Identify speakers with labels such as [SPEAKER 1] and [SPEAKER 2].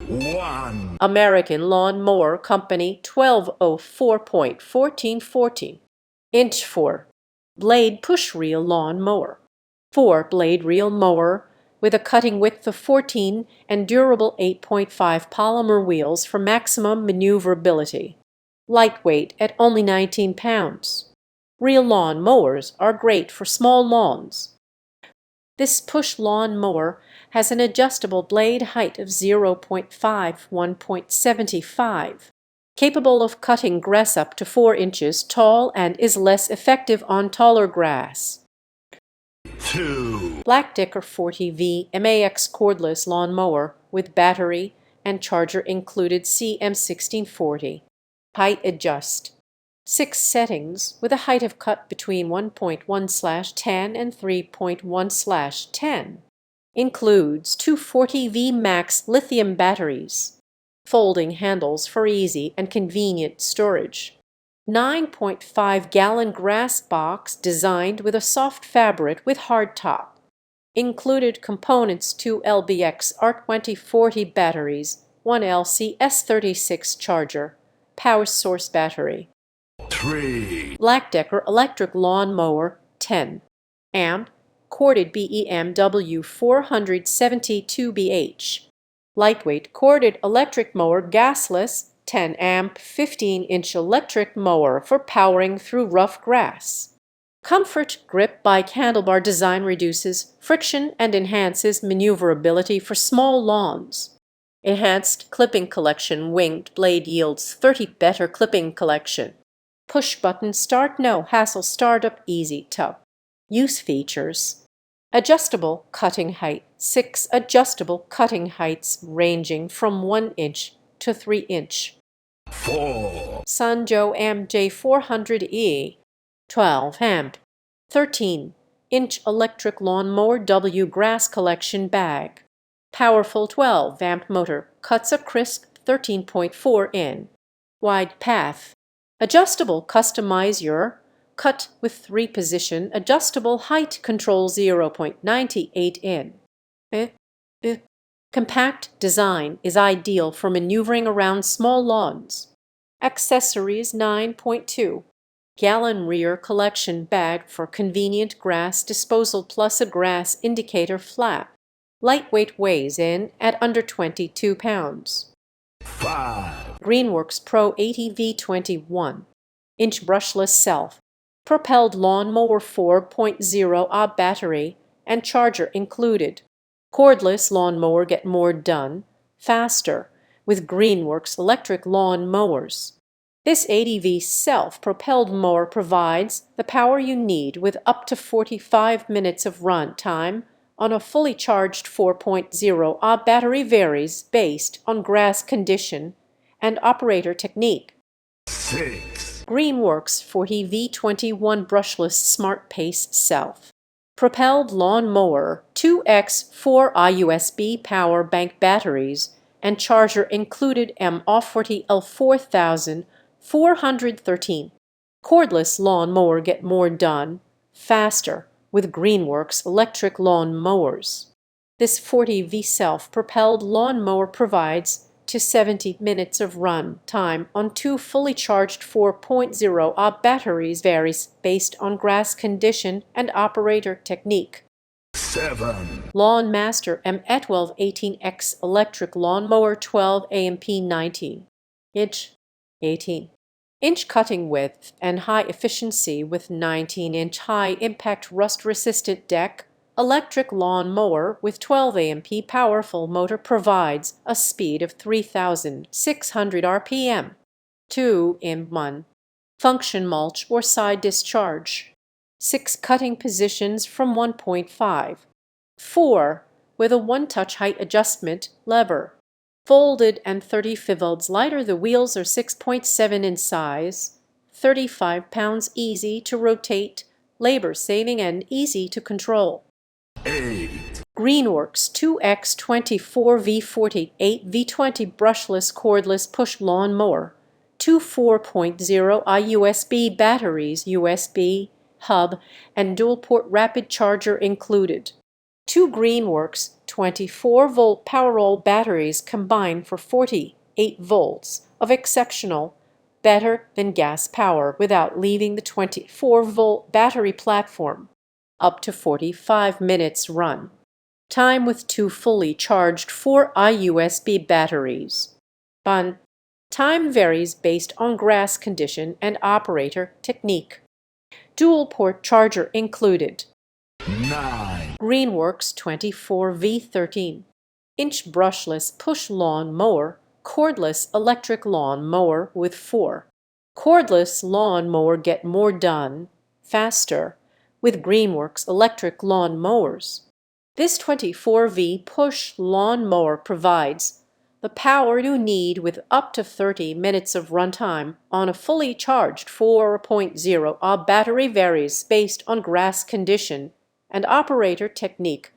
[SPEAKER 1] 1.
[SPEAKER 2] American Lawn Mower Company 1204.1414. Inch 4. Blade Push Reel Lawn Mower. 4 blade reel mower with a cutting width of 14 and durable 8.5 polymer wheels for maximum maneuverability. Lightweight at only 19 pounds. Reel lawn mowers are great for small lawns. This push lawn mower has an adjustable blade height of 0.5 1.75, capable of cutting grass up to 4 inches tall and is less effective on taller grass.
[SPEAKER 1] 2.
[SPEAKER 2] BLACK+DECKER 40V MAX cordless lawn mower with battery and charger included CM1640. Height adjust. 6 settings with a height of cut between 1.1/10 and 3.1/10. Includes two 40V Max lithium batteries. Folding handles for easy and convenient storage. 9.5-gallon grass box designed with a soft fabric with hard top. Included components: 2 LBX R2040 batteries, 1 LCS36 charger, power source battery.
[SPEAKER 1] 3.
[SPEAKER 2] BLACK+DECKER electric lawn mower 10 amp corded BMW 472BH. Lightweight corded electric mower gasless 10 amp 15-inch electric mower for powering through rough grass. Comfort grip bike handlebar design reduces friction and enhances maneuverability for small lawns. Enhanced clipping collection winged blade yields 30 better clipping collection. Push button start, no hassle startup, easy tub. Use features: adjustable cutting height, 6 adjustable cutting heights ranging from 1 inch to 3 inch.
[SPEAKER 1] 4.
[SPEAKER 2] Sunjo MJ400E 12 amp 13-inch electric lawn mower W grass collection bag. Powerful 12 amp motor cuts a crisp 13.4 in. Wide path. Adjustable customize your cut with 3-position adjustable height control 0.98 in. Compact design is ideal for maneuvering around small lawns. Accessories: 9.2-gallon rear collection bag for convenient grass disposal plus a grass indicator flap. Lightweight, weighs in at under 22 pounds.
[SPEAKER 1] 5.
[SPEAKER 2] Greenworks Pro 80V21-inch brushless self-propelled lawn mower 4.0 Ah battery and charger included. Cordless lawn mower, get more done faster with Greenworks electric lawn mowers. This 80V self-propelled mower provides the power you need with up to 45 minutes of run time on a fully charged 4.0 Ah battery. Varies based on grass condition and operator technique.
[SPEAKER 1] 6.
[SPEAKER 2] Greenworks 40V21 brushless smart pace self-propelled lawn mower, 2x4 USB power bank batteries and charger included. MA40L 4413. Cordless lawn mower, get more done faster with Greenworks electric lawn mowers. This 40V self-propelled lawn mower provides to 70 minutes of run time on 2 fully charged 4.0 Ah batteries. Varies based on grass condition and operator technique.
[SPEAKER 1] 7.
[SPEAKER 2] LawnMaster MA1218X electric lawn mower 12 amp 19-inch 18-inch cutting width and high efficiency with 19-inch high impact rust resistant deck. Electric lawn mower with 12 amp powerful motor provides a speed of 3,600 RPM. 2 in 1. Function mulch or side discharge. 6 cutting positions from 1.5. 4 with a one-touch height adjustment lever. Folded and 30 fivelds lighter. The wheels are 6.7 in size, 35 pounds, easy to rotate, labor saving and easy to control.
[SPEAKER 1] 8.
[SPEAKER 2] Greenworks 2X24V40 8V20 brushless cordless push lawn mower. 2 4.0 Ah USB batteries, USB hub and dual port rapid charger included. 2 Greenworks 24-volt Powerol batteries combine for 48 volts of exceptional, better than gas power without leaving the 24-volt battery platform. Up to 45 minutes run time with 2 fully charged 4i USB batteries. Fun. Time varies based on grass condition and operator technique. Dual port charger included.
[SPEAKER 1] 9,
[SPEAKER 2] Greenworks 24V13-inch brushless push lawn mower, cordless electric lawn mower with 4. Cordless lawn mower get more done faster with Greenworks electric lawn mowers. This 24V push lawn mower provides the power you need with up to 30 minutes of runtime on a fully charged 4.0 battery. Varies based on grass condition and operator technique